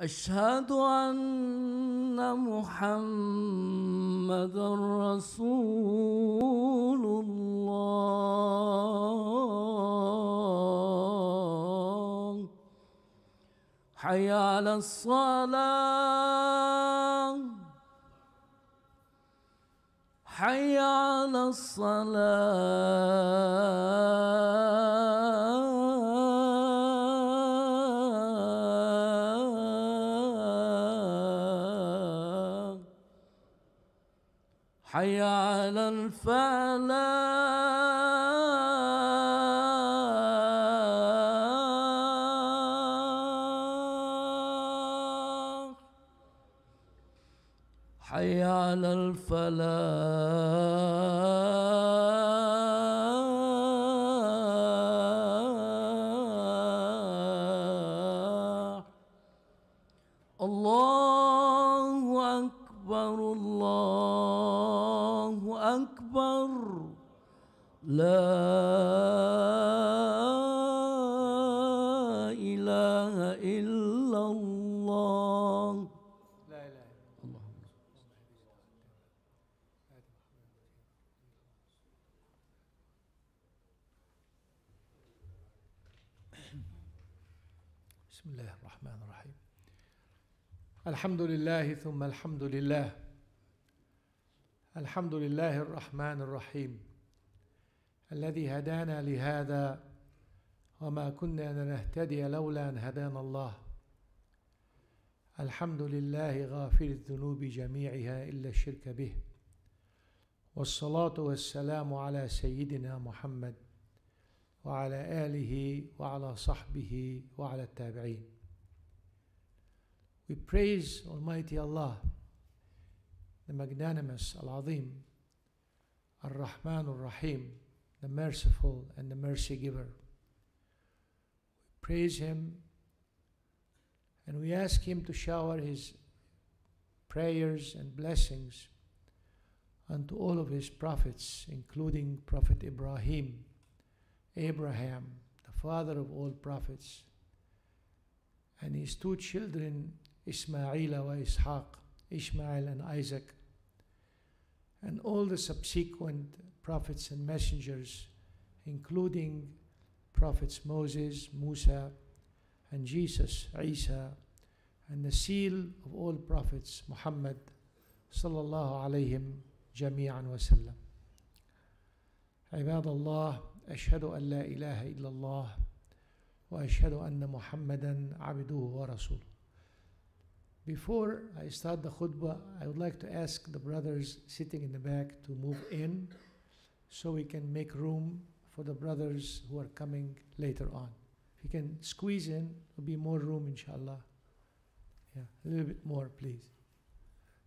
أشهد أن محمدًا رسول الله. حي على الصلاة، حي على الصلاة، حي على الفلاح، حي على الفلاح. الله أكبر، الله أكبر، لا إله إلا الله. لا إله إلا الله. بسم الله الرحمن الرحيم. الحمد لله ثم الحمد لله. الحمد لله الرحمن الرحيم الذي هدانا لهذا وما كنا لنهتدي لولا أن هدانا الله. الحمد لله غافر الذنوب جميعها إلا الشرك به، والصلاة والسلام على سيدنا محمد وعلى آله وعلى صحبه وعلى التابعين. We praise Almighty Allah, the magnanimous, Al-Azim, Ar-Rahman Ar-Rahim, the merciful and the mercy giver. We praise Him and we ask Him to shower His prayers and blessings unto all of His prophets, including Prophet Abraham, the father of all prophets, and his two children, Ismail wa Ishaq, Ishmael and Isaac, and all the subsequent prophets and messengers, including prophets Moses, Musa, and Jesus, Isa, and the seal of all prophets, Muhammad sallallahu alayhim jami'an wa sallam. عباد الله، أشهد أن لا إله إلا الله وأشهد أن محمدا عبده ورسوله. Before I start the khutbah, I would like to ask the brothers sitting in the back to move in so we can make room for the brothers who are coming later on. If you can squeeze in, there will be more room, inshallah. Yeah, a little bit more, please.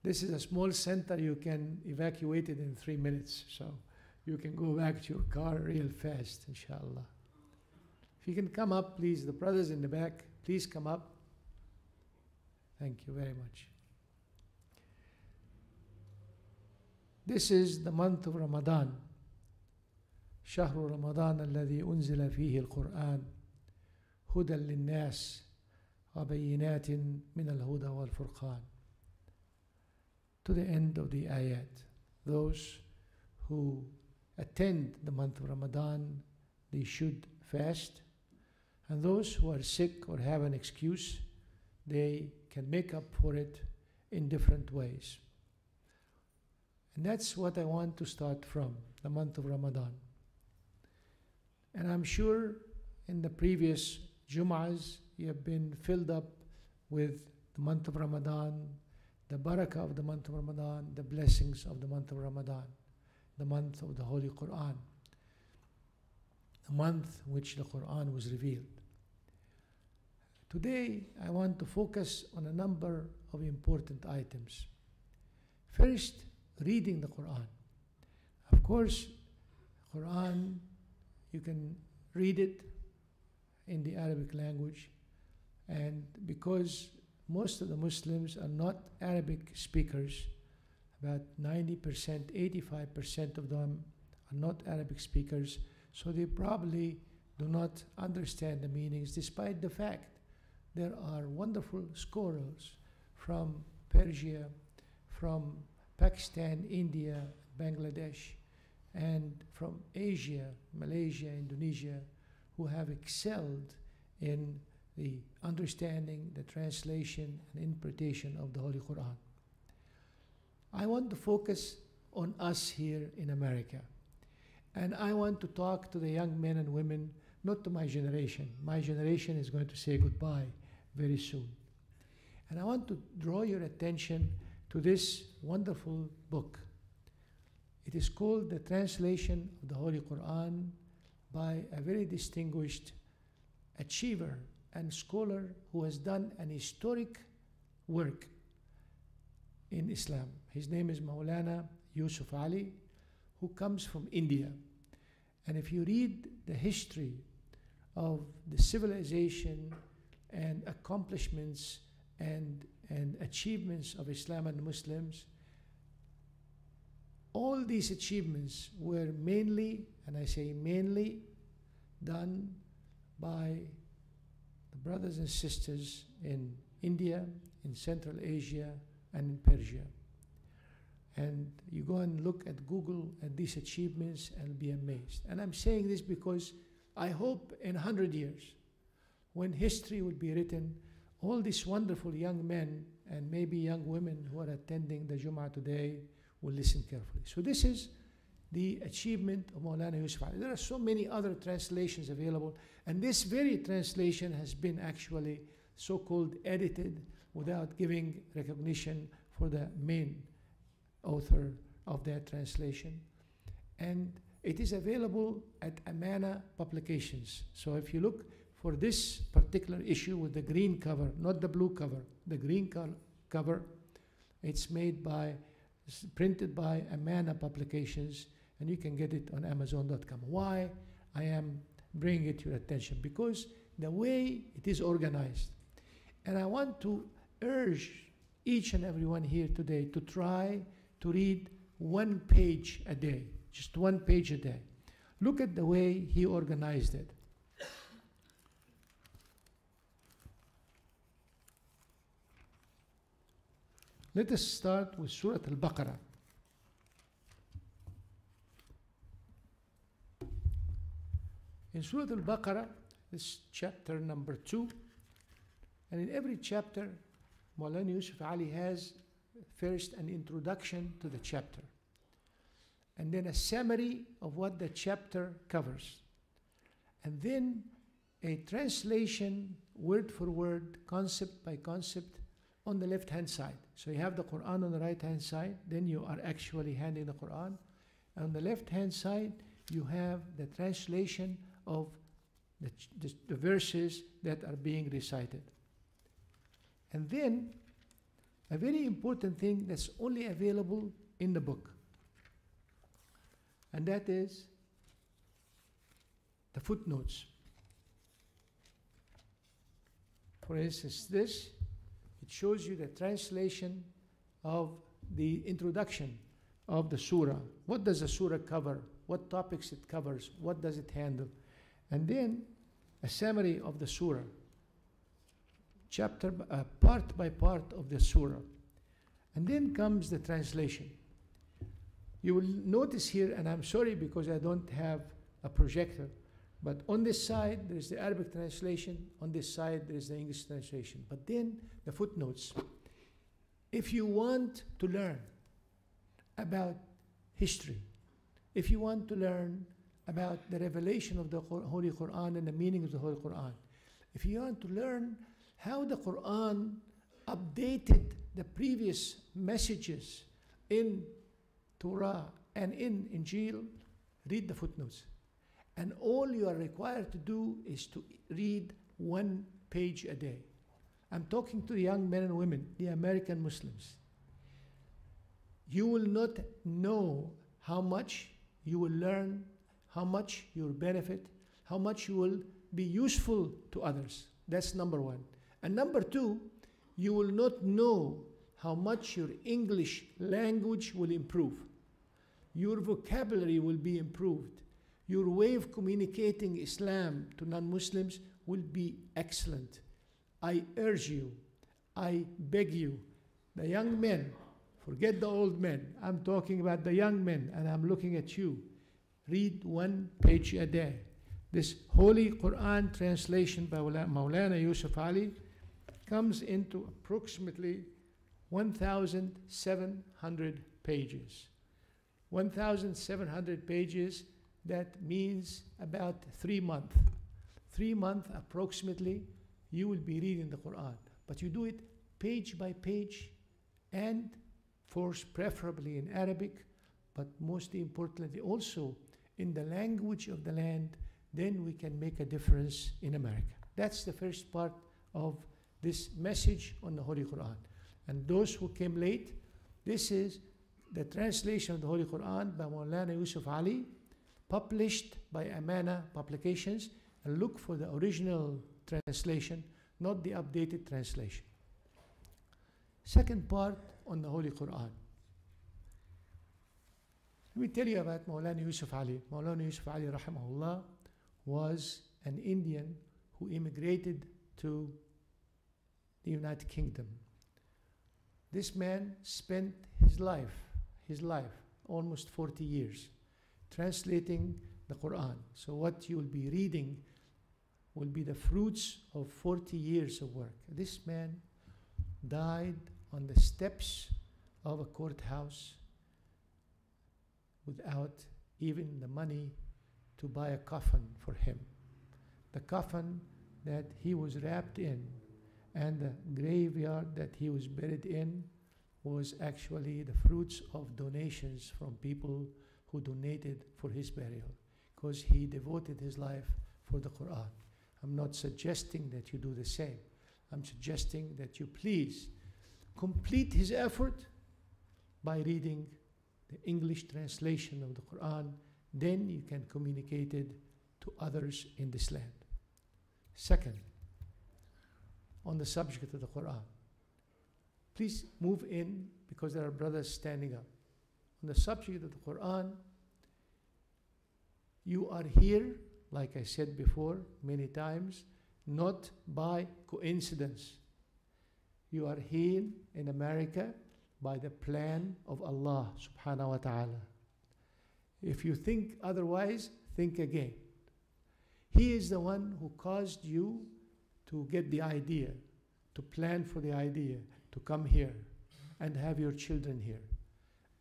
This is a small center, you can evacuate it in 3 minutes, so you can go back to your car real fast, inshallah. If you can come up, please, the brothers in the back, please come up. Thank you very much. This is the month of Ramadan. شهر رمضان الذي أنزل فيه القرآن هدى للناس وبينات من الهدى والفرقان. To the end of the ayat. Those who attend the month of Ramadan, they should fast. And those who are sick or have an excuse, they can make up for it in different ways. And that's what I want to start from, the month of Ramadan. And I'm sure in the previous Jum'ahs, you have been filled up with the month of Ramadan, the barakah of the month of Ramadan, the blessings of the month of Ramadan, the month of the Holy Quran, the month in which the Quran was revealed. Today, I want to focus on a number of important items. First, reading the Quran. Of course, Quran, you can read it in the Arabic language, and because most of the Muslims are not Arabic speakers, about 90%, 85% of them are not Arabic speakers, so they probably do not understand the meanings, despite the fact there are wonderful scholars from Persia, from Pakistan, India, Bangladesh, and from Asia, Malaysia, Indonesia, who have excelled in the understanding, the translation, and interpretation of the Holy Quran. I want to focus on us here in America. And I want to talk to the young men and women, not to my generation. My generation is going to say goodbye very soon. And I want to draw your attention to this wonderful book. It is called The Translation of the Holy Quran by a very distinguished achiever and scholar who has done an historic work in Islam. His name is Maulana Yusuf Ali, who comes from India. And if you read the history of the civilization and accomplishments and achievements of Islam and Muslims, all these achievements were mainly, and I say mainly, done by the brothers and sisters in India, in Central Asia, and in Persia. And you go and look at Google at these achievements and be amazed. And I'm saying this because I hope in 100 years, when history will be written, all these wonderful young men and maybe young women who are attending the Jum'ah today will listen carefully. So this is the achievement of Maulana Yusuf Ali. There are so many other translations available, and this very translation has been actually so-called edited without giving recognition for the main author of that translation. And it is available at Amana Publications. So if you look for this particular issue with the green cover, not the blue cover, the green cover, it's printed by Amana Publications, and you can get it on Amazon.com. Why I am bringing it to your attention? Because the way it is organized. And I want to urge each and everyone here today to try to read 1 page a day, just 1 page a day. Look at the way he organized it. Let us start with Surah Al-Baqarah. In Surah Al-Baqarah, this chapter number 2, and in every chapter, Maulana Yusuf Ali has first an introduction to the chapter, and then a summary of what the chapter covers, and then a translation word for word, concept by concept on the left-hand side. So you have the Quran on the right-hand side, then you are actually handing the Quran. On the left-hand side, you have the translation of the verses that are being recited. And then, a very important thing that's only available in the book, and that is the footnotes. For instance, this, it shows you the translation of the introduction of the surah. What does the surah cover? What topics it covers? What does it handle? And then a summary of the surah, part by part of the surah. And then comes the translation. You will notice here, and I'm sorry because I don't have a projector, but on this side there is the Arabic translation, on this side there is the English translation. But then the footnotes. If you want to learn about history, if you want to learn about the revelation of the Holy Quran and the meaning of the Holy Quran, if you want to learn how the Quran updated the previous messages in Torah and in Injil, read the footnotes. And all you are required to do is to read 1 page a day. I'm talking to the young men and women, the American Muslims. You will not know how much you will learn, how much you will benefit, how much you will be useful to others. That's number 1. And number 2, you will not know how much your English language will improve. Your vocabulary will be improved. Your way of communicating Islam to non-Muslims will be excellent. I urge you, I beg you, the young men, forget the old men, I'm talking about the young men, and I'm looking at you. Read 1 page a day. This Holy Quran translation by Maulana Yusuf Ali comes into approximately 1,700 pages. 1,700 pages, that means about 3 months. 3 months approximately, you will be reading the Quran. But you do it page by page, and preferably in Arabic, but most importantly also in the language of the land. Then we can make a difference in America. That's the first part of this message on the Holy Quran. And those who came late, this is the translation of the Holy Quran by Maulana Yusuf Ali, published by Amana Publications. And look for the original translation, not the updated translation. Second part on the Holy Quran. Let me tell you about Maulana Yusuf Ali. Maulana Yusuf Ali, rahimahullah, was an Indian who immigrated to the United Kingdom. This man spent his life, almost 40 years, translating the Quran. So what you'll be reading will be the fruits of 40 years of work. This man died on the steps of a courthouse without even the money to buy a coffin for him. The coffin that he was wrapped in and the graveyard that he was buried in was actually the fruits of donations from people who donated for his burial, because he devoted his life for the Quran. I'm not suggesting that you do the same. I'm suggesting that you please complete his effort by reading the English translation of the Quran. Then you can communicate it to others in this land. Second, on the subject of the Quran, please move in because there are brothers standing up. On the subject of the Quran, you are here, like I said before many times, not by coincidence. You are here in America by the plan of Allah subhanahu wa ta'ala. If you think otherwise, think again. He is the one who caused you to get the idea, to plan for the idea, to come here and have your children here.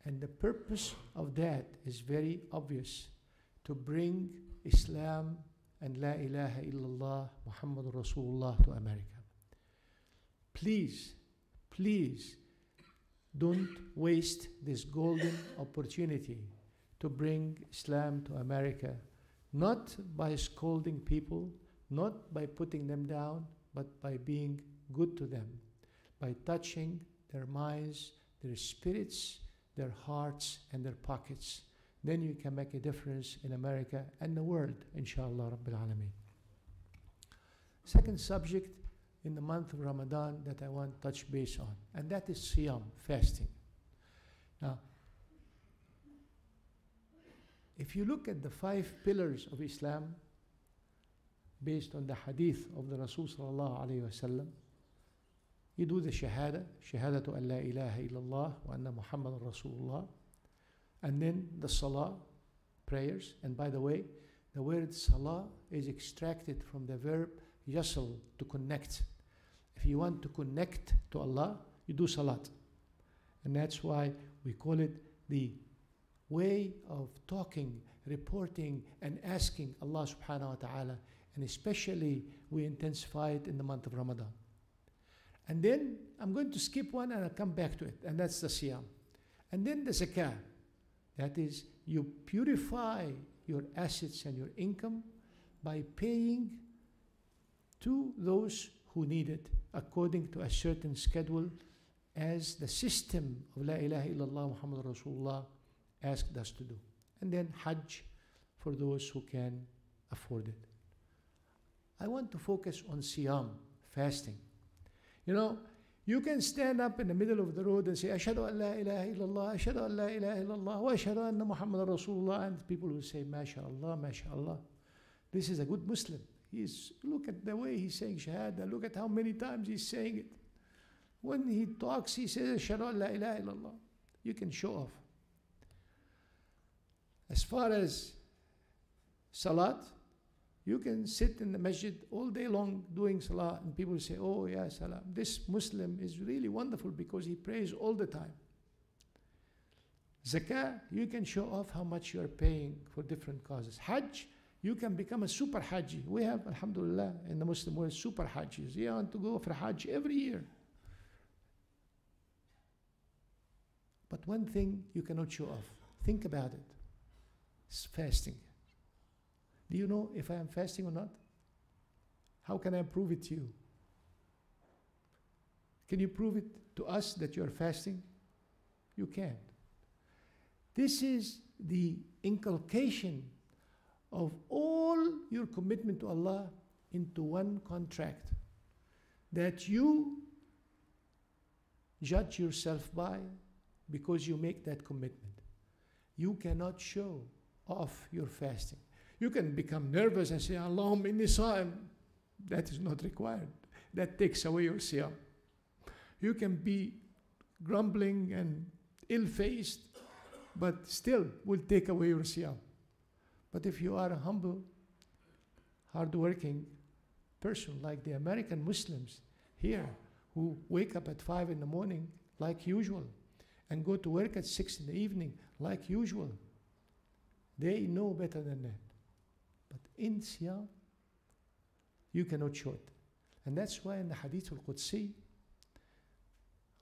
And the purpose of that is very obvious, to bring Islam and La ilaha illallah Muhammadur Rasulullah to America. Please, please don't waste this golden opportunity to bring Islam to America, not by scolding people, not by putting them down, but by being good to them, by touching their minds, their spirits, their hearts, and their pockets. Then you can make a difference in America and the world, inshallah Rabbil Alameen. Second subject in the month of Ramadan that I want to touch base on, and that is Siyam, fasting. Now, if you look at the 5 pillars of Islam, based on the hadith of the Rasul sallallahu alayhi wa sallam, you do the shahadatu an la ilaha illallah wa anna Muhammadan Rasulullah, and then the salah, prayers. And by the way, the word salah is extracted from the verb yasl, to connect. If you want to connect to Allah, you do salat. And that's why we call it the way of talking, reporting, and asking Allah subhanahu wa ta'ala. And especially we intensify it in the month of Ramadan. And then I'm going to skip one and I'll come back to it, and that's the Siyam. And then the Zakah. That is, you purify your assets and your income by paying to those who need it according to a certain schedule, as the system of La ilaha illallah Muhammad Rasulullah asked us to do. And then Hajj for those who can afford it. I want to focus on Siyam, fasting. You know, you can stand up in the middle of the road and say, Ashhadu an la ilaha illallah, Ashhadu an la ilaha illallah, wa Ashhadu anna Muhammad Rasulullah, and people will say, MashaAllah, MashaAllah. This is a good Muslim. Look at the way he's saying Shahada. Look at how many times he's saying it. When he talks, he says, Ashhadu an la ilaha illallah. You can show off. As far as Salat, you can sit in the masjid all day long doing Salah, and people say, oh yeah, Salah. This Muslim is really wonderful because he prays all the time. Zakah, you can show off how much you are paying for different causes. Hajj, you can become a super Hajji. We have, alhamdulillah, in the Muslim world, super Hajjis. You want to go for Hajj every year. But one thing you cannot show off. Think about it. It's fasting. Do you know if I am fasting or not? How can I prove it to you? Can you prove it to us that you are fasting? You can't. This is the inculcation of all your commitment to Allah into one contract that you judge yourself by because you make that commitment. You cannot show off your fasting. You can become nervous and say, Allahumma inni sa'im. That is not required. That takes away your siyam. You can be grumbling and ill-faced, but still will take away your siyam. But if you are a humble, hard-working person like the American Muslims here who wake up at 5 in the morning like usual and go to work at 6 in the evening like usual, they know better than that. But in Siyam, you cannot show it. And that's why in the Hadith al-Qudsi,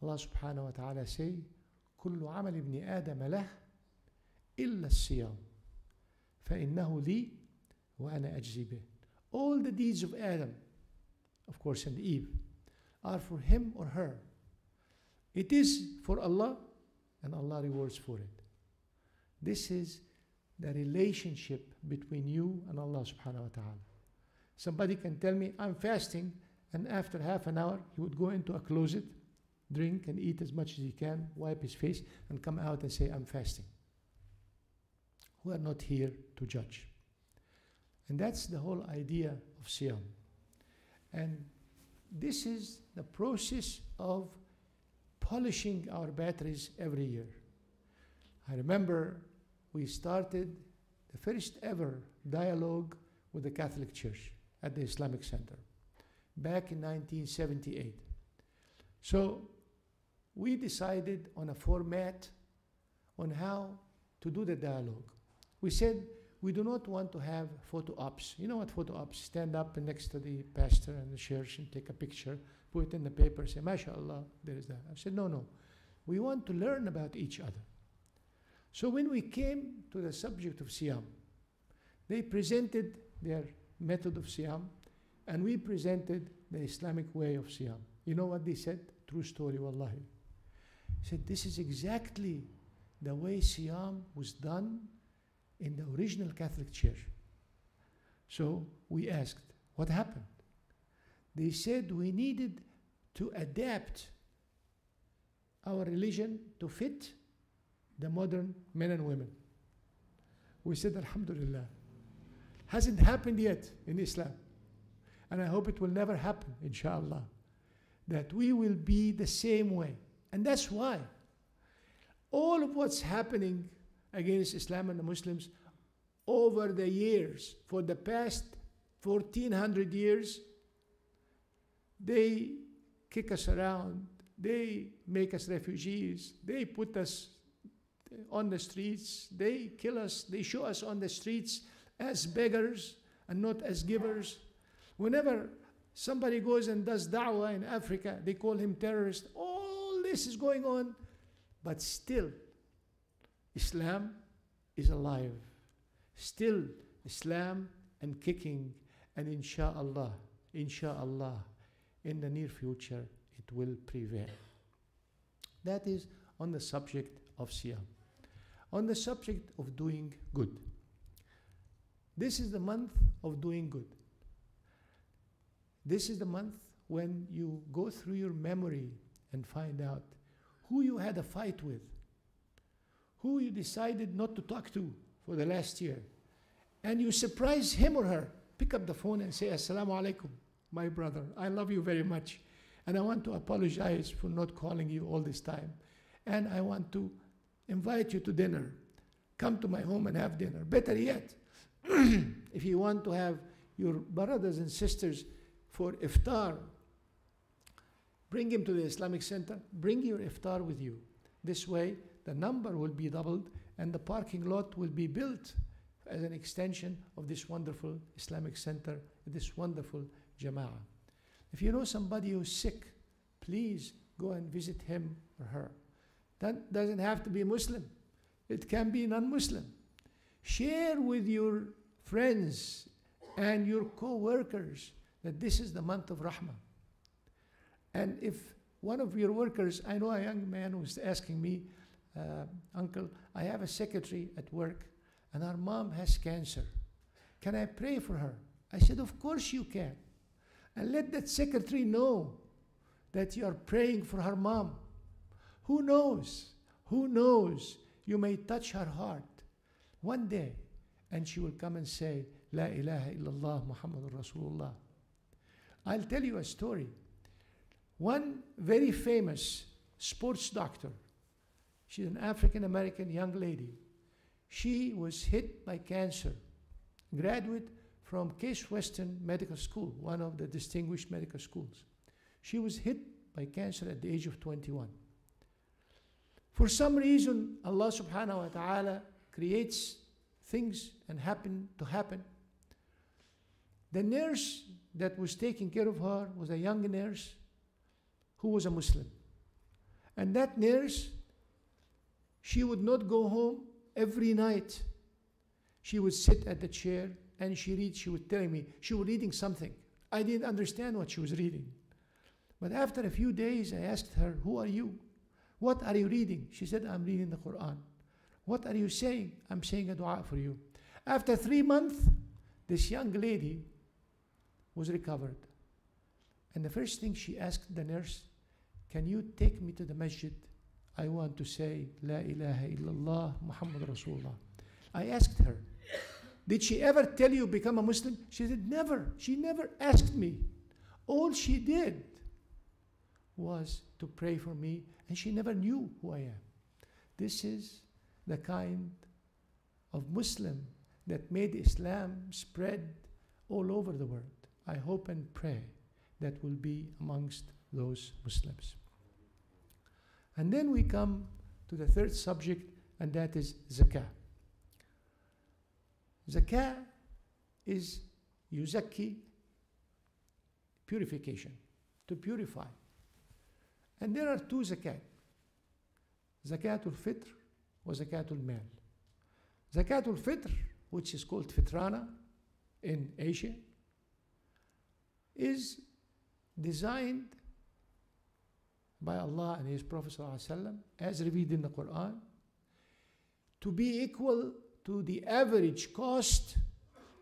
Allah subhanahu wa ta'ala say, كل عمل ابن آدم له إلا الصيام فإنه لي وأنا أجزي به. All the deeds of Adam, of course, and Eve, are for him or her. It is for Allah, and Allah rewards for it. This is the relationship between you and Allah subhanahu wa ta'ala. Somebody can tell me, I'm fasting, and after half an hour, he would go into a closet, drink and eat as much as he can, wipe his face, and come out and say, I'm fasting. We are not here to judge. And that's the whole idea of Siyam. And this is the process of polishing our batteries every year. I remember we started the first ever dialogue with the Catholic Church at the Islamic Center back in 1978. So we decided on a format on how to do the dialogue. We said we do not want to have photo ops. You know what photo ops? Stand up next to the pastor and the church and take a picture, put it in the paper, say, MashaAllah, there is that. I said, no. We want to learn about each other. So when we came to the subject of Siyam, they presented their method of Siyam, and we presented the Islamic way of Siyam. You know what they said? True story, wallahi. Said, this is exactly the way Siyam was done in the original Catholic Church. So we asked, what happened? They said we needed to adapt our religion to fit the modern men and women. We said, Alhamdulillah. Hasn't happened yet in Islam. And I hope it will never happen, inshallah, that we will be the same way. And that's why all of what's happening against Islam and the Muslims over the years, for the past 1400 years, they kick us around, they make us refugees, they put us on the streets, they kill us, they show us on the streets as beggars and not as givers. Whenever somebody goes and does da'wah in Africa, they call him terrorist. All this is going on, but still, Islam is alive. Still, Islam and kicking, and insha'Allah, in the near future, it will prevail. That is on the subject of Siyam. On the subject of doing good. This is the month of doing good. This is the month when you go through your memory and find out who you had a fight with, who you decided not to talk to for the last year, and you surprise him or her pick up the phone and say, Assalamu alaikum, my brother. I love you very much. And I want to apologize for not calling you all this time. And I want to invite you to dinner. Come to my home and have dinner. Better yet, if you want to have your brothers and sisters for iftar, bring him to the Islamic Center. Bring your iftar with you. This way, the number will be doubled and the parking lot will be built as an extension of this wonderful Islamic Center, this wonderful Jama'ah. If you know somebody who's sick, please go and visit him or her. That doesn't have to be Muslim. It can be non-Muslim. Share with your friends and your co-workers that this is the month of Rahmah. And if one of your workers, I know a young man who's asking me, Uncle, I have a secretary at work and her mom has cancer. Can I pray for her? I said, of course you can. And let that secretary know that you are praying for her mom. Who knows? Who knows? You may touch her heart one day and she will come and say, La ilaha illallah Muhammadur Rasulullah. I'll tell you a story. One very famous sports doctor, she's an African-American young lady. She was hit by cancer, graduate from Case Western Medical School, one of the distinguished medical schools. She was hit by cancer at the age of 21. For some reason, Allah subhanahu wa ta'ala creates things and happen. The nurse that was taking care of her was a young nurse who was a Muslim. And that nurse, she would not go home every night. She would sit at the chair and she was telling me, she was reading something. I didn't understand what she was reading. But after a few days, I asked her, who are you? What are you reading? She said, I'm reading the Quran. What are you saying? I'm saying a dua for you. After 3 months, this young lady was recovered. And the first thing she asked the nurse, can you take me to the masjid? I want to say, La ilaha illallah Muhammad Rasulullah. I asked her, did she ever tell you become a Muslim? She said, never. She never asked me. All she did was to pray for me, and she never knew who I am. This is the kind of Muslim that made Islam spread all over the world. I hope and pray that will be amongst those Muslims. And then we come to the third subject, and that is zakah. Zakah is yuzaki, purification, to purify. And there are two zakat. Zakatul fitr or zakatul mal. Zakatul fitr, which is called fitrana in Asia, is designed by Allah and His Prophet ﷺ, as revealed in the Quran, to be equal to the average cost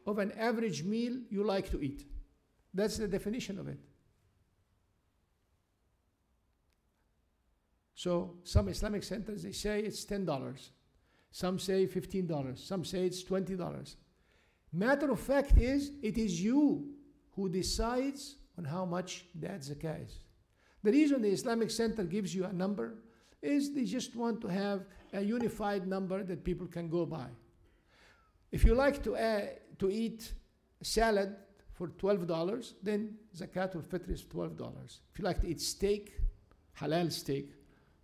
of an average meal you like to eat. That's the definition of it. So some Islamic centers, they say it's $10. Some say $15. Some say it's $20. Matter of fact is, it is you who decides on how much that zakah is. The reason the Islamic Center gives you a number is they just want to have a unified number that people can go by. If you like to eat salad for $12, then zakatul fitr is $12. If you like to eat steak, halal steak,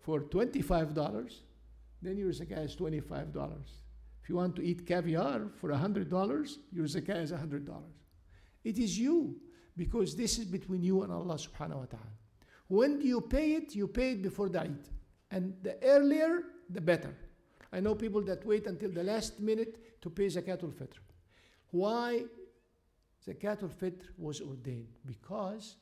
for $25, then your zakah is $25. If you want to eat caviar for $100, your zakah is $100. It is you, because this is between you and Allah subhanahu wa ta'ala. When do you pay it? You pay it before the Eid. And the earlier, the better. I know people that wait until the last minute to pay zakatul fitr. Why zakatul fitr was ordained? Because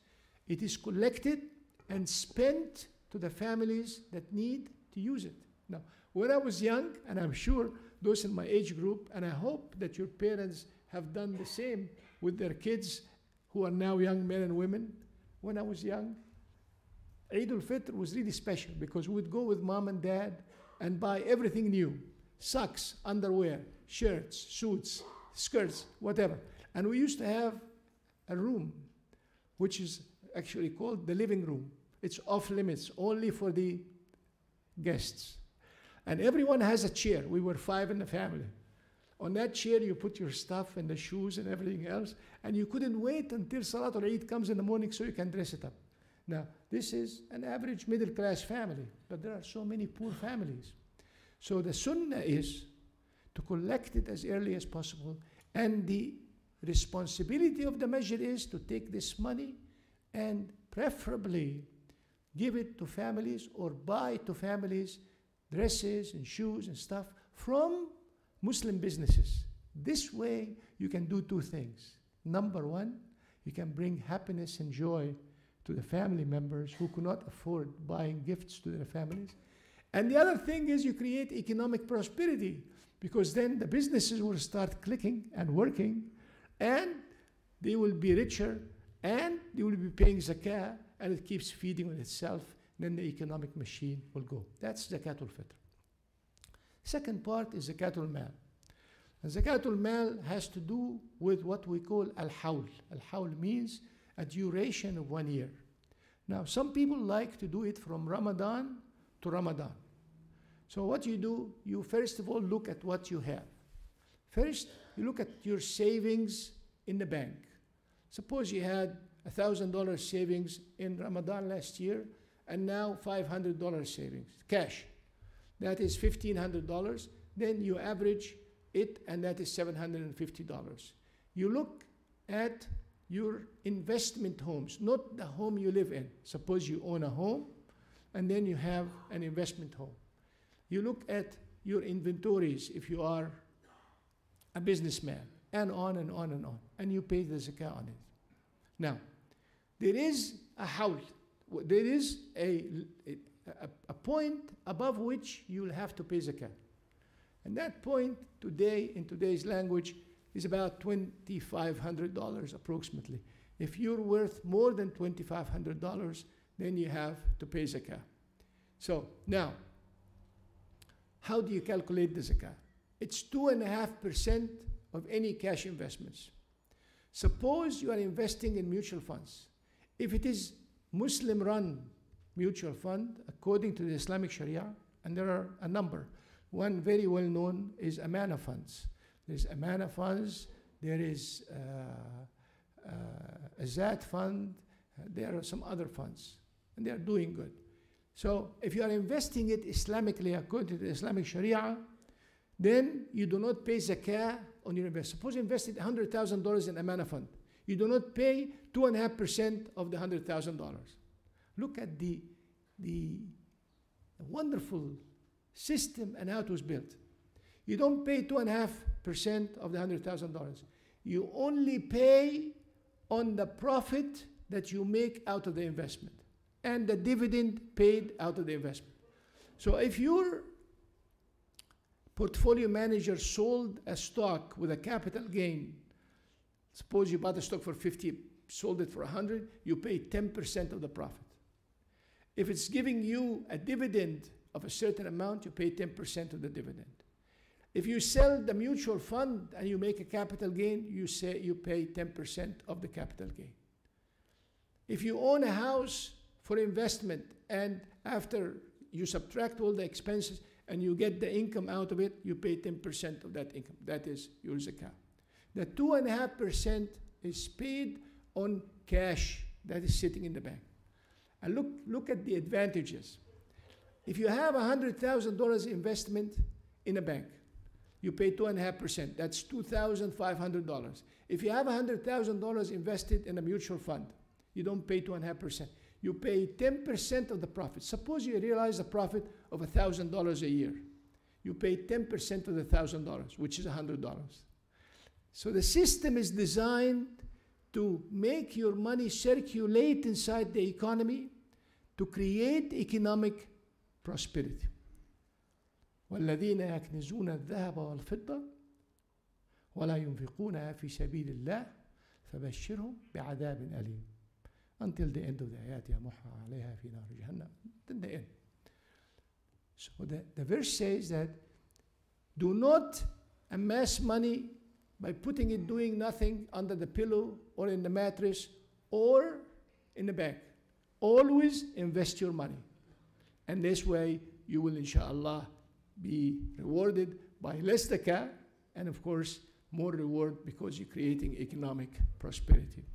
it is collected and spent to the families that need to use it. Now, when I was young, and I'm sure those in my age group, and I hope that your parents have done the same with their kids who are now young men and women. When I was young, Eid al-Fitr was really special because we would go with mom and dad and buy everything new. Socks, underwear, shirts, suits, skirts, whatever. And we used to have a room, which is actually called the living room. It's off limits, only for the guests. And everyone has a chair. We were 5 in the family. On that chair, you put your stuff and the shoes and everything else, and you couldn't wait until Salatul Eid comes in the morning so you can dress it up. Now, this is an average middle-class family, but there are so many poor families. So the sunnah is to collect it as early as possible, and the responsibility of the masjid is to take this money and preferably give it to families or buy to families dresses and shoes and stuff from Muslim businesses. This way, you can do 2 things. Number 1, you can bring happiness and joy to the family members who could not afford buying gifts to their families. And the other thing is you create economic prosperity, because then the businesses will start clicking and working, and they will be richer, and they will be paying zakah, and it keeps feeding on itself. Then the economic machine will go. That's zakatul fitr. Second part is zakatul mal. And zakatul mal has to do with what we call al-hawl. Al-hawl means a duration of 1 year. Now, some people like to do it from Ramadan to Ramadan. So what you do, you first of all look at what you have. First, you look at your savings in the bank. Suppose you had $1,000 savings in Ramadan last year, and now $500 savings, cash. That is $1,500. Then you average it, and that is $750. You look at your investment homes, not the home you live in. Suppose you own a home, and then you have an investment home. You look at your inventories if you are a businessman, and on and on and on. And you pay the zakah on it. Now, there is a hawl. There is a point above which you will have to pay zakah. And that point today, in today's language, is about $2,500 approximately. If you're worth more than $2,500, then you have to pay zakah. So now, how do you calculate the zakah? It's 2.5% of any cash investments. Suppose you are investing in mutual funds. If it is Muslim-run mutual fund, according to the Islamic Sharia, and there are a number. One very well known is Amana funds. There's Amana funds, there is a Zat fund, there are some other funds, and they are doing good. So if you are investing it Islamically according to the Islamic Sharia, then you do not pay zakah on your investment. Suppose you invested $100,000 in Amana fund. You do not pay 2.5% of the $100,000. Look at the wonderful system and how it was built. You don't pay 2.5% of the $100,000. You only pay on the profit that you make out of the investment and the dividend paid out of the investment. So if your portfolio manager sold a stock with a capital gain, suppose you bought a stock for 50, sold it for 100, you pay 10% of the profit. If it's giving you a dividend of a certain amount, you pay 10% of the dividend. If you sell the mutual fund and you make a capital gain, you pay 10% of the capital gain. If you own a house for investment and after you subtract all the expenses and you get the income out of it, you pay 10% of that income. That is your zakah. The 2.5% is paid on cash that is sitting in the bank. And look at the advantages. If you have $100,000 investment in a bank, you pay 2.5%. That's $2,500. If you have $100,000 invested in a mutual fund, you don't pay 2.5%. You pay 10% of the profit. Suppose you realize a profit of $1,000 a year. You pay 10% of the $1,000, which is $100. So the system is designed to make your money circulate inside the economy to create economic prosperity. والذين يكنزون الذهب والفضة ولا ينفقونها في سبيل الله فبشرهم بعذاب أليم. Until the end of the ayat, يمحى عليها في نار جهنم. Then the end. So the verse says that do not amass money by putting it doing nothing under the pillow or in the mattress or in the bank. Always invest your money. And this way you will inshallah be rewarded by less zakah and of course more reward because you're creating economic prosperity.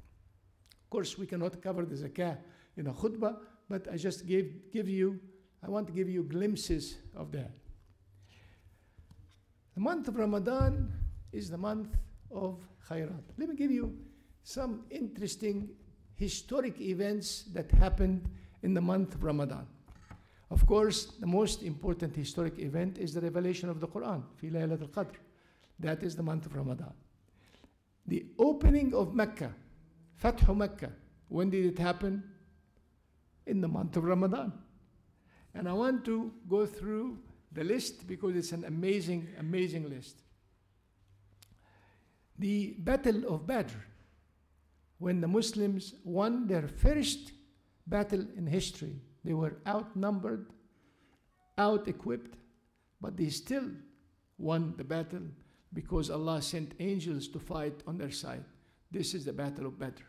Of course we cannot cover the zakah in a khutbah, but I just I want to give you glimpses of that. The month of Ramadan is the month of khairat. Let me give you some interesting historic events that happened in the month of Ramadan. Of course, the most important historic event is the revelation of the Quran, fi Laylat al-Qadr. That is the month of Ramadan. The opening of Mecca, Fathu Mecca, when did it happen? In the month of Ramadan. And I want to go through the list because it's an amazing, amazing list. The Battle of Badr, when the Muslims won their first battle in history. They were outnumbered, out-equipped, but they still won the battle because Allah sent angels to fight on their side. This is the Battle of Badr.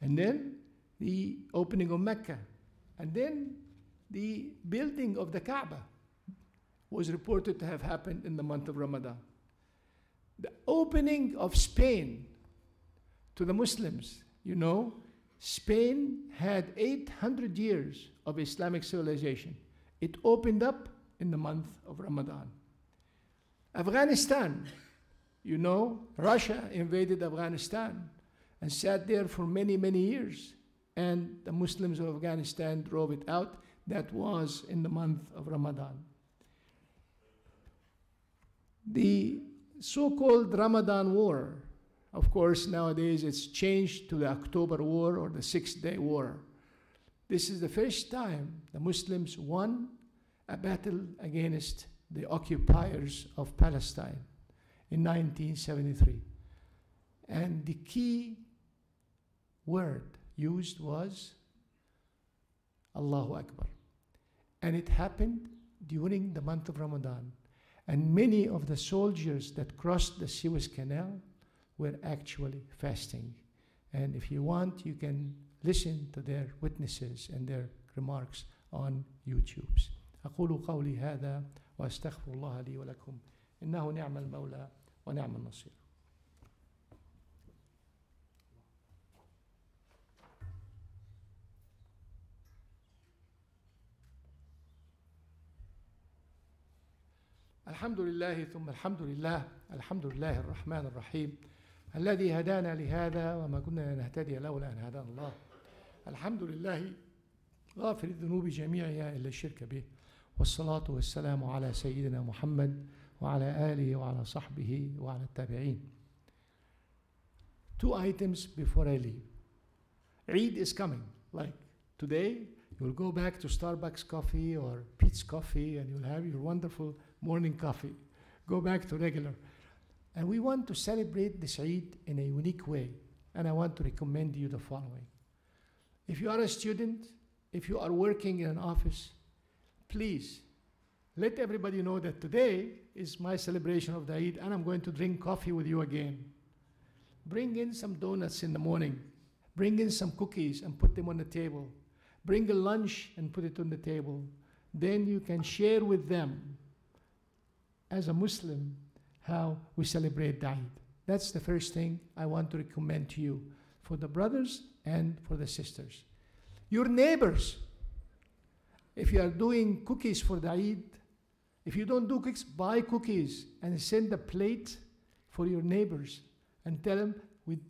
And then the opening of Mecca. And then the building of the Kaaba was reported to have happened in the month of Ramadan. The opening of Spain to the Muslims. You know, Spain had 800 years of Islamic civilization. It opened up in the month of Ramadan. Afghanistan, you know, Russia invaded Afghanistan and sat there for many, many years. And the Muslims of Afghanistan drove it out. That was in the month of Ramadan. The so-called Ramadan War, of course, nowadays it's changed to the October War or the Six-Day War. This is the first time the Muslims won a battle against the occupiers of Palestine in 1973. And the key word used was Allahu Akbar. And it happened during the month of Ramadan. And many of the soldiers that crossed the Suez Canal were actually fasting. And if you want, you can listen to their witnesses and their remarks on YouTube. أقول قولي هذا وأستغفر الله لي ولكم إنه نعم المولى ونعم النصير. الحمد لله ثم الحمد لله الحمد لله الرحمن الرحيم الذي هدانا لهذا وما كنا لنهتدي لولا أن هدانا الله. الحمد لله غافر الذنوب جميعها إلا الشرك به والصلاة والسلام على سيدنا محمد وعلى آله وعلى صحبه وعلى التابعين. 2 items before I leave. Eid is coming. Like today, you'll go back to Starbucks coffee or Pete's coffee and you'll have your wonderful morning coffee. Go back to regular. And we want to celebrate this Eid in a unique way. And I want to recommend you the following. If you are a student, if you are working in an office, please let everybody know that today is my celebration of the Eid and I'm going to drink coffee with you again. Bring in some donuts in the morning. Bring in some cookies and put them on the table. Bring a lunch and put it on the table. Then you can share with them as a Muslim how we celebrate the Eid. That's the first thing I want to recommend to you for the brothers and for the sisters. Your neighbors, if you are doing cookies for the Eid, if you don't do cookies, buy cookies and send a plate for your neighbors and tell them,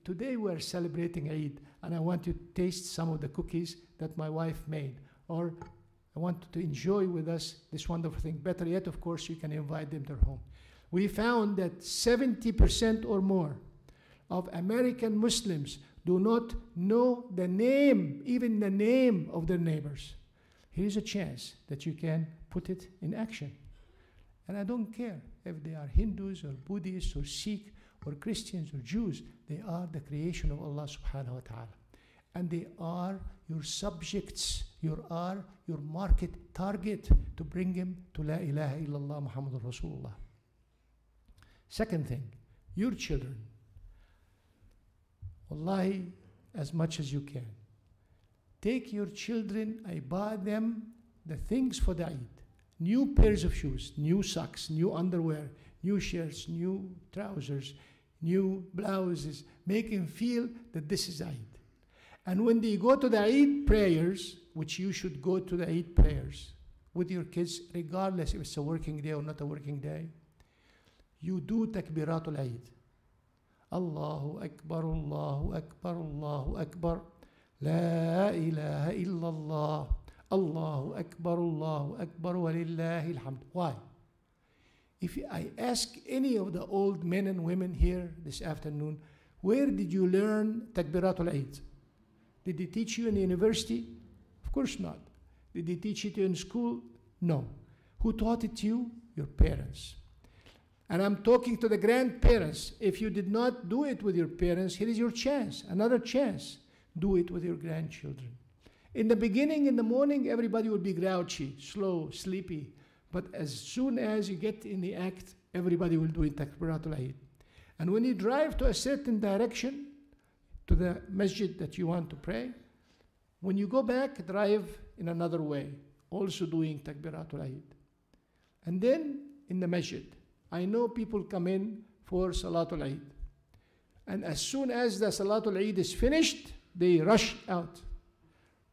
today we are celebrating Eid and I want you to taste some of the cookies that my wife made, or I want you to enjoy with us this wonderful thing. Better yet, of course, you can invite them to their home. We found that 70% or more of American Muslims do not know the name, even the name of their neighbors. Here is a chance that you can put it in action. And I don't care if they are Hindus or Buddhists or Sikh or Christians or Jews. They are the creation of Allah subhanahu wa ta'ala. And they are your subjects. You are your market target to bring him to La ilaha illallah Muhammadur Rasulullah. Second thing, your children, wallahi, as much as you can. Take your children, I buy them the things for the Eid. New pairs of shoes, new socks, new underwear, new shirts, new trousers, new blouses. Make them feel that this is Eid. And when they go to the Eid prayers, which you should go to the Eid prayers with your kids, regardless if it's a working day or not a working day, you do takbiratul Eid. Allahu Akbar, Allahu Akbar, Allahu Akbar. La ilaha illallah. Allahu Akbar, Allahu Akbar, wa lillahi alhamd. Why? If I ask any of the old men and women here this afternoon, where did you learn takbiratul Eid? Did they teach you in the university? Of course not. Did they teach it in school? No. Who taught it to you? Your parents. And I'm talking to the grandparents. If you did not do it with your parents, here is your chance, another chance. Do it with your grandchildren. In the beginning, in the morning, everybody will be grouchy, slow, sleepy. But as soon as you get in the act, everybody will do it takbiratul Eid. And when you drive to a certain direction, to the masjid that you want to pray, when you go back, drive in another way, also doing takbiratul Eid. And then in the masjid, I know people come in for Salatul Eid. And as soon as the Salatul Eid is finished, they rush out.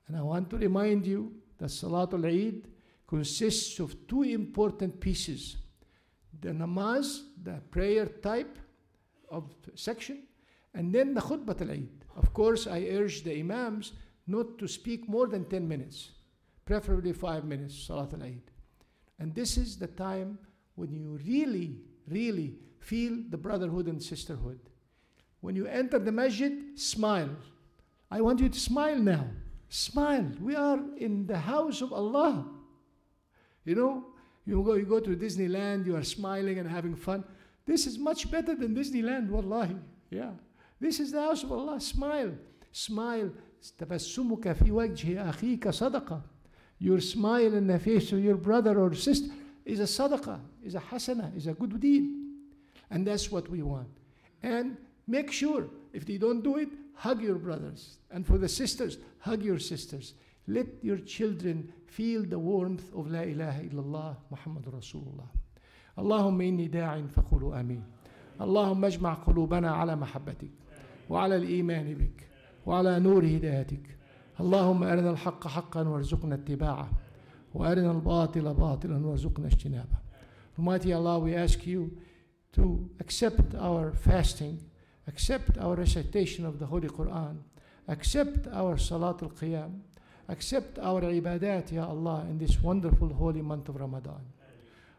And I want to remind you that Salatul Eid consists of two important pieces. The namaz, the prayer type of section, and then the khutbah al-Eid. Of course, I urge the imams not to speak more than 10 minutes, preferably 5 minutes, Salat al-Eid. And this is the time when you really, really feel the brotherhood and sisterhood. When you enter the masjid, smile. I want you to smile now. Smile. We are in the house of Allah. You know, you go to Disneyland, you are smiling and having fun. This is much better than Disneyland, wallahi. Yeah. This is the house of Allah. Smile. Smile. تبسمك في وجه أخيك صدقة. Your smile in the face of your brother or sister is a sadaqah, is a hasana, is a good deed. And that's what we want. And make sure, if they don't do it, hug your brothers. And for the sisters, hug your sisters. Let your children feel the warmth of La ilaha illallah Muhammad Rasulullah. اللهم إني داع فقولوا آمين. اللهم اجمع قلوبنا على محبتك وعلى الإيمان بك وعلى نور هدايتك. اللهم أرنا الحق حقا وارزقنا اتباعه وأرنا الباطل باطلا وارزقنا اجتنابه. Almighty Allah, we ask you to accept our fasting, accept our recitation of the Holy Quran, accept our Salat al-Qiyam, accept our ibadat, Ya Allah, in this wonderful holy month of Ramadan.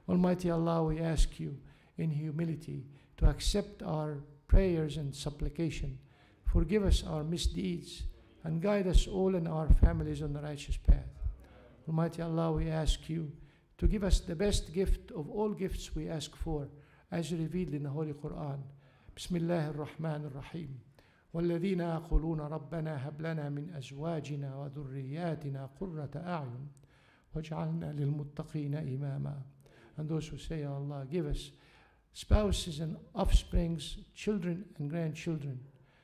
Almighty Allah, we ask you in humility to accept our prayers and supplication. Forgive us our misdeeds and guide us all and our families on the righteous path. Almighty Allah, we ask you to give us the best gift of all gifts we ask for, as revealed in the Holy Quran. Bismillah ar-Rahman ar-Rahim. والذين يقولون ربنا هب لنا من أزواجنا وذرياتنا قرة أعين واجعلنا للمتقين إماما. And those who say, Allah, give us spouses and offsprings, children and grandchildren,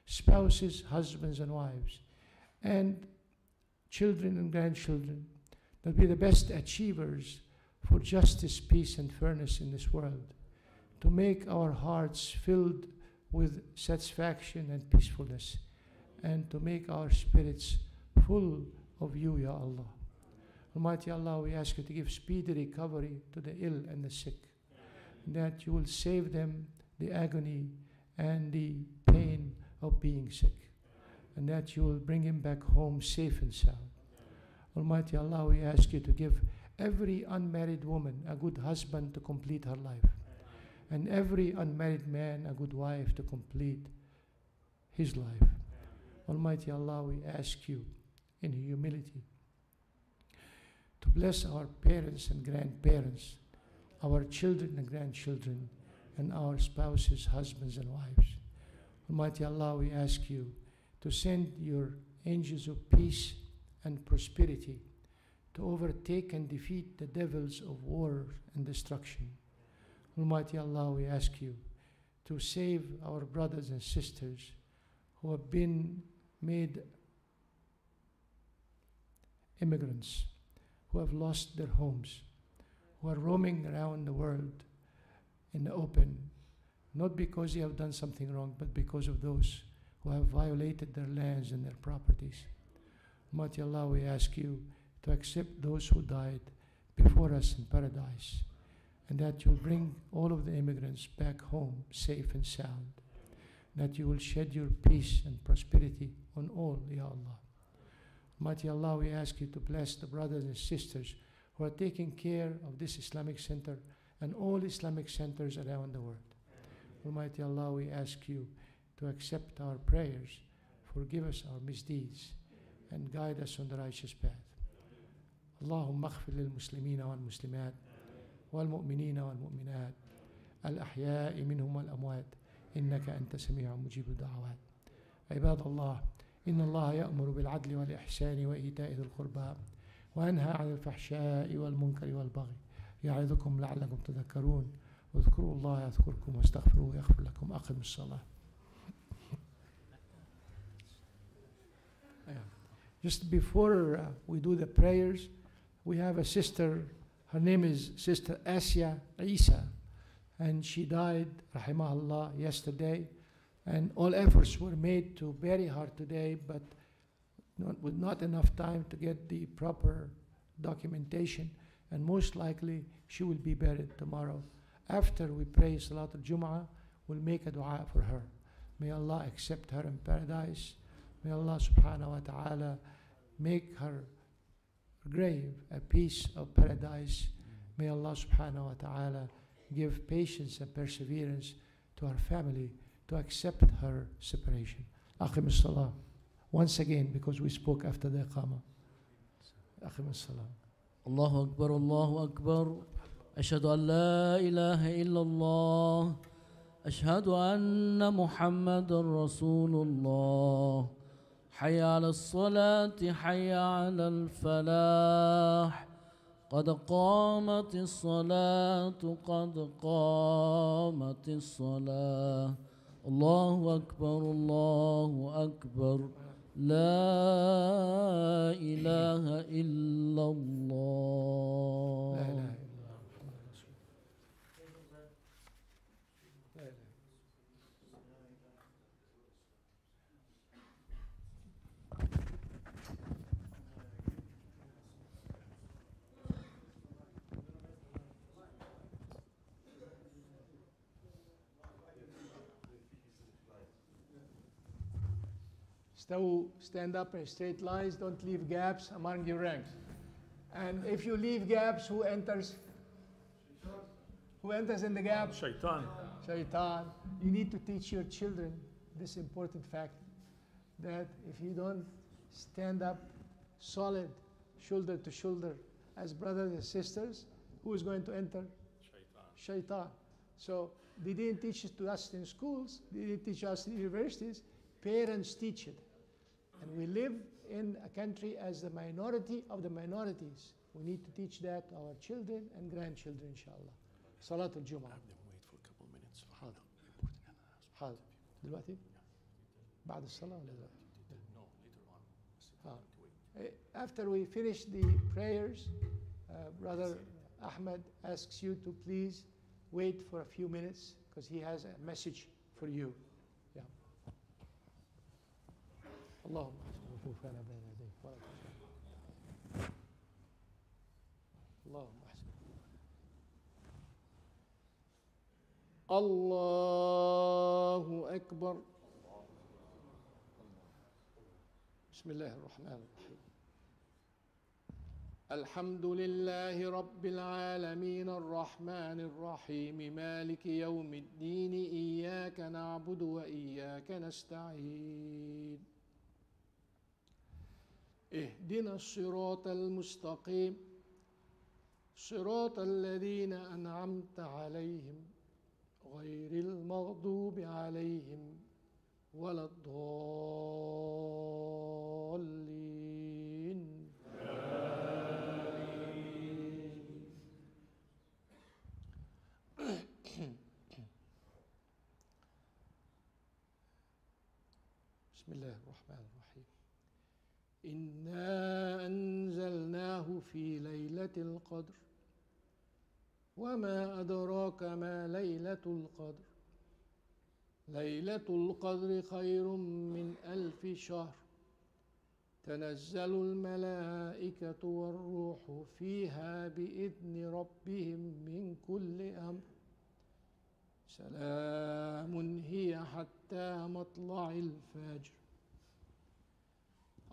spouses, husbands and wives, and children and grandchildren, that be the best achievers for justice, peace, and fairness in this world, to make our hearts filled with satisfaction and peacefulness, and to make our spirits full of you, Ya Allah. Almighty Allah, we ask you to give speedy recovery to the ill and the sick, that you will save them the agony and the pain of being sick, and that you will bring him back home safe and sound. Almighty Allah, we ask you to give every unmarried woman a good husband to complete her life, and every unmarried man a good wife to complete his life. Almighty Allah, we ask you in humility to bless our parents and grandparents, our children and grandchildren, and our spouses, husbands and wives. Almighty Allah, we ask you to send your angels of peace and prosperity to overtake and defeat the devils of war and destruction. Almighty Allah, we ask you to save our brothers and sisters who have been made immigrants, who have lost their homes, who are roaming around the world in the open, not because they have done something wrong, but because of those who have violated their lands and their properties. Almighty Allah, we ask you to accept those who died before us in paradise, and that you'll bring all of the immigrants back home safe and sound, that you will shed your peace and prosperity on all, Ya Allah. Almighty Allah, we ask you to bless the brothers and sisters who are taking care of this Islamic center and all Islamic centers around the world. Almighty Allah, we ask you to accept our prayers, forgive us our misdeeds, and guide us on the righteous path. اللهم اغفر للمسلمين والمسلمات والمؤمنين والمؤمنات الأحياء منهم والأموات إنك أنت سميع مجيب الدعوات. عباد الله، إن الله يأمر بالعدل والإحسان وإيتاء ذي القربى وينهى عن الفحشاء والمنكر والبغي يعظكم لعلكم تذكرون. واذكروا الله يذكركم واستغفروه يغفر لكم. أقم الصلاة. Just before we do the prayers, we have a sister. Her name is Sister Asya Isa, and she died, rahimahullah, yesterday. And all efforts were made to bury her today, but with not enough time to get the proper documentation. And most likely, she will be buried tomorrow. After we pray Salat al-Jum'ah, we'll make a dua for her. May Allah accept her in paradise. May Allah subhanahu wa ta'ala make her grave a piece of paradise. May Allah subhanahu wa ta'ala give patience and perseverance to her family to accept her separation. Aqim as-salah. Once again, because we spoke after the Iqamah. Aqim as-salah. Allahu Akbar, Allahu Akbar. Ashhadu an la ilaha illallah. Ashhadu anna Muhammadan Rasulullah. حي على الصلاة حي على الفلاح قد قامت الصلاة قد قامت الصلاة الله أكبر الله أكبر لا إله إلا الله. لا إله. Stand up in straight lines, don't leave gaps among your ranks. And if you leave gaps, who enters? Who enters in the gap? Shaitan. Shaitan. You need to teach your children this important fact, that if you don't stand up solid, shoulder to shoulder, as brothers and sisters, who is going to enter? Shaitan. Shaitan. So they didn't teach it to us in schools, they didn't teach us in universities, parents teach it. And we live in a country as the minority of the minorities. We need to teach that to our children and grandchildren, inshallah. Salat al-Jum'ah. Have them wait for a couple minutes. حاضر. حاضر. دلوقتي؟ بعد الصلاة ولا دلوقتي؟ No, later on. After we finish the prayers, Brother Ahmed asks you to please wait for a few minutes because he has a message for you. Yeah. اللهم وقوفنا بين يديك اللهم احسن. الله أكبر. بسم الله الرحمن الرحيم. الحمد لله رب العالمين الرحمن الرحيم مالك يوم الدين إياك نعبد وإياك نستعين اهدنا الصراط المستقيم صراط الذين أنعمت عليهم غير المغضوب عليهم ولا الضالين. الرحمن الرحيم. إنا أنزلناه في ليلة القدر وما أدراك ما ليلة القدر ليلة القدر خير من 1000 شهر تنزل الملائكة والروح فيها بإذن ربهم من كل أمر سلام هي حتى مطلع الفجر.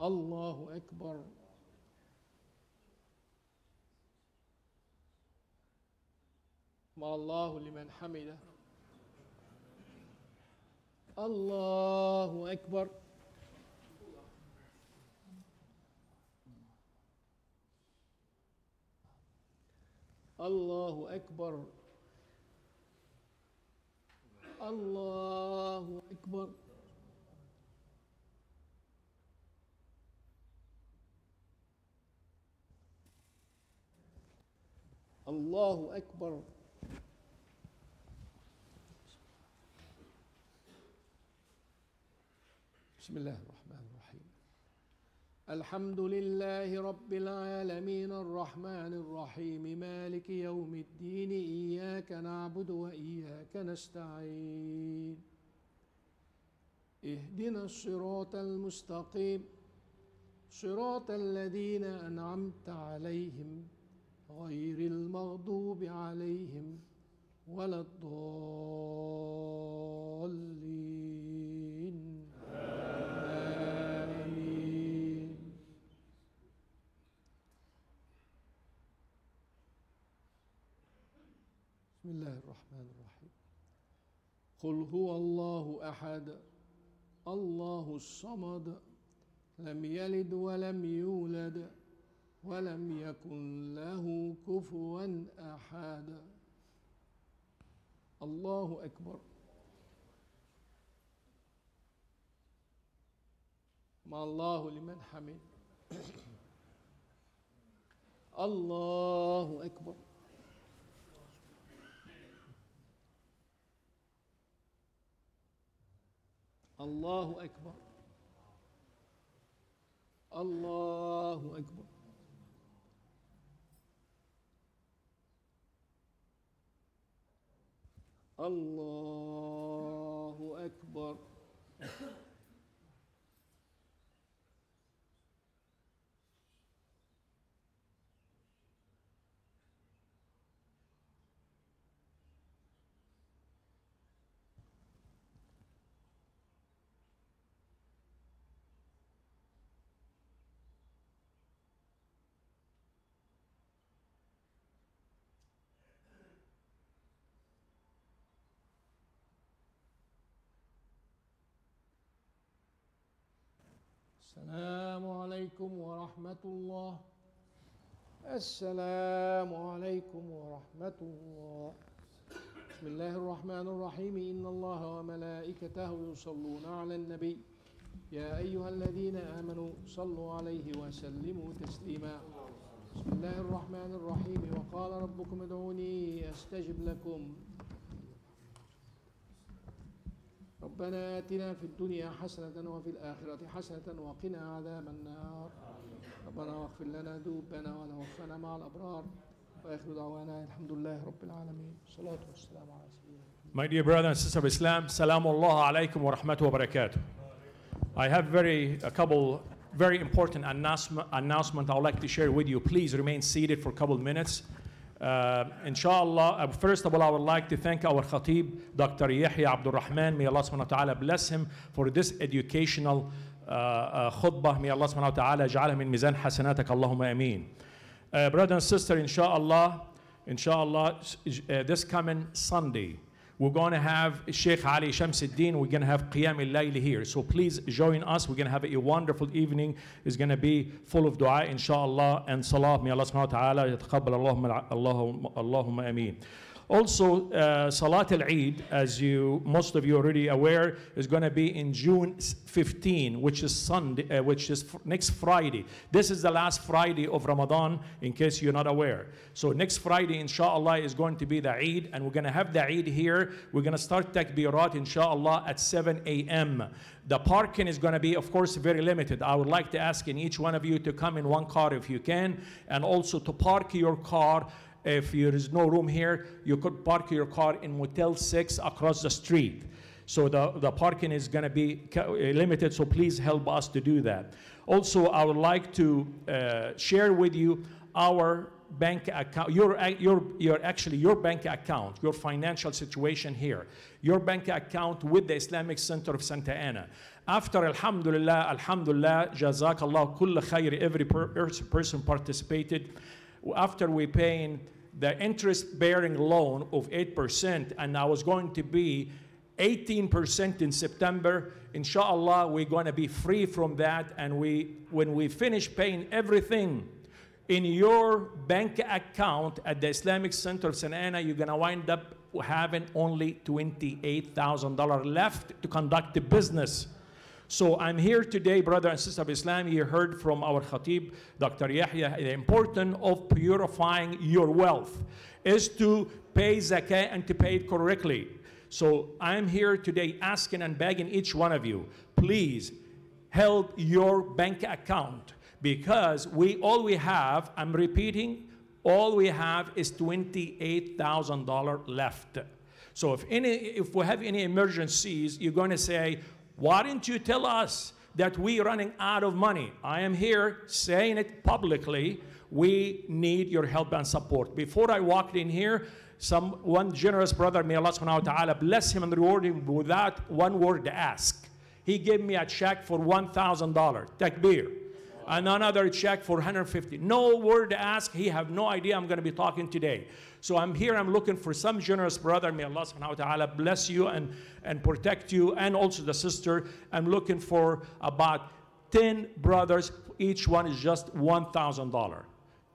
الله أكبر. مع الله لمن حمده. الله أكبر. الله أكبر. الله أكبر. الله أكبر. بسم الله الرحمن الرحيم. الحمد لله رب العالمين الرحمن الرحيم مالك يوم الدين إياك نعبد وإياك نستعين اهدنا الصراط المستقيم صراط الذين أنعمت عليهم غير المغضوب عليهم ولا الضالين آمين. بسم الله الرحمن الرحيم. قل هو الله أحد الله الصمد لم يلد ولم يولد ولم يكن له كفوا أحد. الله أكبر. مع الله لمن حمد. الله أكبر. الله أكبر. الله أكبر. الله أكبر. السلام عليكم ورحمة الله. السلام عليكم ورحمة الله. بسم الله الرحمن الرحيم. إن الله وملائكته يصلون على النبي يا أيها الذين آمنوا صلوا عليه وسلموا تسليما. بسم الله الرحمن الرحيم. وقال ربكم ادعوني أستجب لكم. ربنا آتنا في الدنيا حسنة وفي الآخرة حسنة وقنا عذاب النار. ربنا واغفر لنا ذنوبنا وتوفنا مع الأبرار. وآخر دعوانا الحمد لله رب العالمين. الصلاة والسلام على سيدنا محمد. My dear brothers and sisters of Islam, Salamullah alaykum wa rahmatullahi wa barakatuh. I have a couple very important announcement I would like to share with you. Please remain seated for a couple of minutes. Inshallah, first of all, I would like to thank our Khatib, Dr. Yahya Abdul Rahman. May Allah subhanahu wa ta'ala bless him for this educational khutbah. May Allah subhanahu wa ta'ala ja'alha min mizan hasanatak Allahumma ameen. Brother and sister, inshallah, this coming Sunday, we're going to have Sheikh Ali Shamsuddin. We're going to have Qiyam al-Layl here. So please join us. We're going to have a wonderful evening. It's going to be full of dua, inshallah, and salat. May Allah subhanahu wa ta'ala yataqabbal Allahumma ameen. Also, Salat al-Eid, as most of you already aware, is going to be in June 15, which is Sunday, which is next Friday. This is the last Friday of Ramadan, in case you're not aware. So next Friday, inshallah, is going to be the Eid, and we're going to have the Eid here. We're going to start takbirat, inshallah, at 7 a.m. The parking is going to be, of course, very limited. I would like to ask in each one of you to come in one car if you can, and also to park your car. If there is no room here, you could park your car in Motel 6 across the street. So the parking is going to be limited, so please help us to do that. Also, I would like to share with you our bank account, your bank account, your financial situation here, your bank account with the Islamic Center of Santa Ana. After alhamdulillah, jazakallah kull khair, every person participated. After we paying the interest-bearing loan of 8%, and I was going to be 18% in September, inshallah, we're going to be free from that. And when we finish paying everything in your bank account at the Islamic Center of Santa Ana, you're going to wind up having only $28,000 left to conduct the business. So I'm here today, brother and sister of Islam. You heard from our Khatib, Dr. Yahya, the importance of purifying your wealth is to pay zakah and to pay it correctly. So I'm here today asking and begging each one of you, please help your bank account, because all we have, I'm repeating, all we have is $28,000 left. So if we have any emergencies, you're going to say, why didn't you tell us that we're running out of money? I am here saying it publicly. We need your help and support. Before I walked in here, one generous brother, may Allah subhanahu wa ta'ala bless him and reward him without one word to ask. He gave me a check for $1,000, takbir. And another check for $150. No word to ask. He have no idea I'm going to be talking today. So I'm here, I'm looking for some generous brother. May Allah subhanahu wa ta'ala bless you and protect you, and also the sister. I'm looking for about 10 brothers. Each one is just $1,000.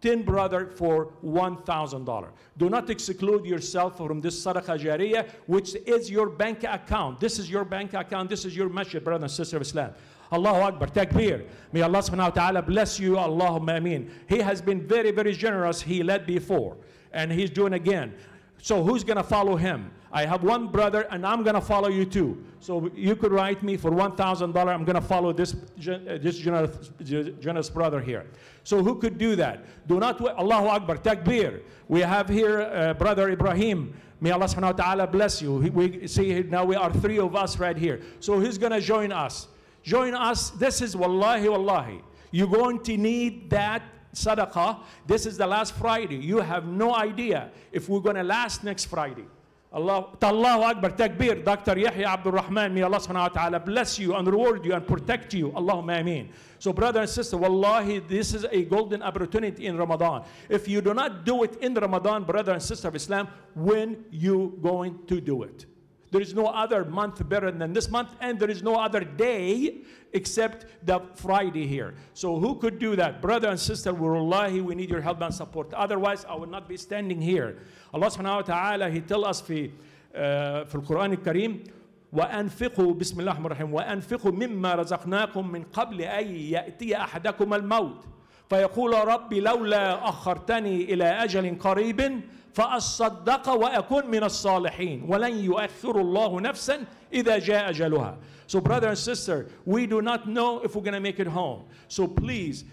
10 brothers for $1,000. Do not exclude yourself from this sadaqah jariyah, which is your bank account. This is your bank account. This is your masjid, brother and sister of Islam. Allahu Akbar, takbir. May Allah subhanahu wa ta'ala bless you. Allahumma ameen. He has been very, very generous. He led before, and he's doing again. So who's going to follow him? I have one brother, and I'm going to follow you too. So you could write me for $1,000. I'm going to follow this generous brother here. So who could do that? Do not wait. Allahu Akbar, takbir. We have here brother Ibrahim. May Allah subhanahu wa ta'ala bless you. We see now we are 3 of us right here. So who's going to join us? Join us. This is wallahi, wallahi. You're going to need that sadaqah. This is the last Friday. You have no idea if we're going to last next Friday. Allahu Akbar, takbir. Dr. Yahya Abdul Rahman, may Allah subhanahu wa ta'ala bless you and reward you and protect you. Allahumma ameen. So brother and sister, wallahi, this is a golden opportunity in Ramadan. If you do not do it in Ramadan, brother and sister of Islam, when you going to do it? There is no other month better than this month, and there is no other day except the Friday here. So who could do that? Brother and sister, wallahi, we need your help and support. Otherwise, I would not be standing here. Allah subhanahu wa ta'ala, He tells us في القرآن الكريم وأنفقوا بسم الله الرحمن الرحيم وأنفقوا مما رزقناكم من قبل أن يأتي أحدكم الموت فيقول ربي لولا أخرتني إلى أجل قريب فأصدق وأكون من الصالحين ولن يؤخر الله نفسا إذا جاء أجلها. So brother and sister, we do not know if we're going to make it home. So please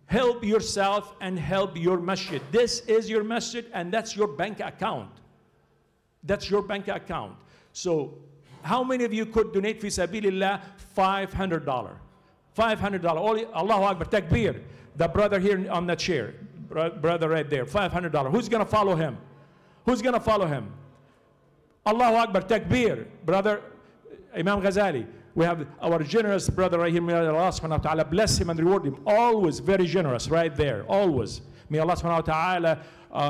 help yourself and help your masjid. This is your masjid, and that's your bank account. That's your bank account. So how many of you could donate fi sabilillah $500? $500. Allahu Akbar, takbir. The brother here on the chair. Brother right there, $500. Who's going to follow him? Who's going to follow him? Allahu Akbar, takbir. Brother Imam Ghazali. We have our generous brother right here. May Allah subhanahu wa ta'ala bless him and reward him. Always very generous right there. Always. May Allah subhanahu wa ta'ala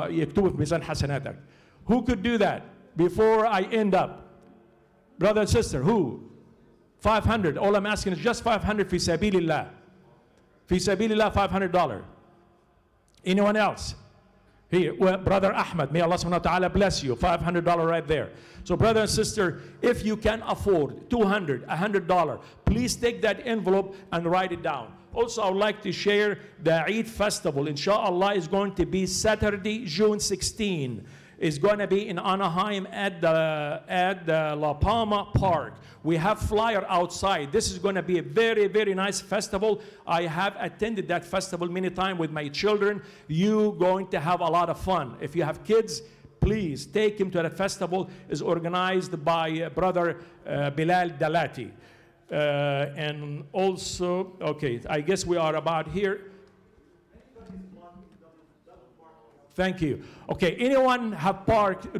yaktubu fi mizan hasanatak. Who could do that before I end up? Brother and sister, who? 500. All I'm asking is just 500 fi sabilillah. Fi sabilillah, $500. Anyone else? Here, well, Brother Ahmed, may Allah subhanahu wa ta'ala bless you. $500 right there. So brother and sister, if you can afford $200, $100, please take that envelope and write it down. Also, I would like to share the Eid festival. Inshallah, is going to be Saturday, June 16. It's going to be in Anaheim at the La Palma Park. We have flyer outside. This is going to be a very, very nice festival. I have attended that festival many times with my children. You're going to have a lot of fun. If you have kids, please take him to that festival. It's organized by Brother Bilal Dalati. And also, okay, I guess we are about here. Thank you. Okay, anyone have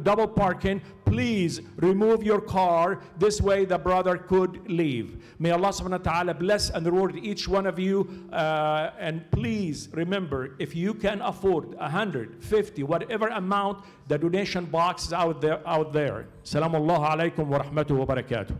double parking, please remove your car. This way the brother could leave. May Allah subhanahu wa ta'ala bless and reward each one of you. And please remember, if you can afford 150, whatever amount, the donation box is out there. Salamu alaikum wa rahmatuhu wa barakatuh.